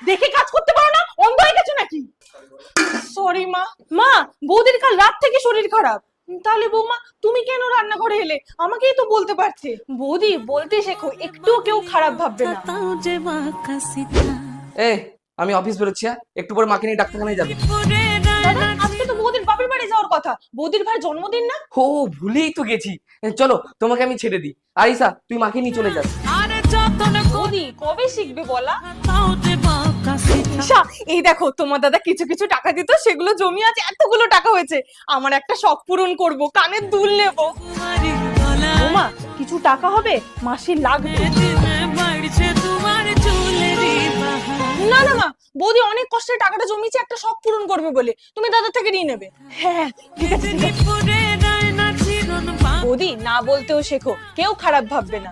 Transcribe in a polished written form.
দেখে কাজ করতে পারো না? অন্ধ হয়ে গেছো নাকি? সরি মা। মা, বৌদির কাল রাত থেকে শরীর খারাপ। তাহলে বৌমা তুমি কেন রান্নাঘরে এলে? আমাকেই তো বলতে পারছে। বৌদি বলতে শেখো, একটু কেউ খারাপ ভাববে না। এ, আমি অফিস বেরোচ্ছি, একটু পরে মাকে নিয়ে ডাক্তারখানায় যাবে। দাদা, আজকে তো বৌদির বাপের বাড়ি যাওয়ার কথা। বৌদির ভাই জন্মদিন না? ও, ভুলেই তো গেছি। চলো তোমাকে আমি ছেড়ে দিই। আরিসা, তুই মাকে নিয়ে চলে যাস। বৌদি কবে শিখবে বলা? ঈশা, এই দেখো তোমার দাদা কিছু কিছু টাকা দিত, সেগুলো জমি আছে, এতগুলো টাকা হয়েছে। আমার একটা শখ পূরণ করব, কানের দুল নেব। ওমা, কিছু টাকা হবে, মাসি লাগবে। না না মা, বৌদি অনেক কষ্টে টাকাটা জমিয়েছে একটা শখ পূরণ করবে বলে, তুমি দাদা থেকে নিয়ে নেবে। হ্যাঁ ঠিক আছে, ঠিক আছে। বৌদি না বলতেও শেখো, কেউ খারাপ ভাববে না।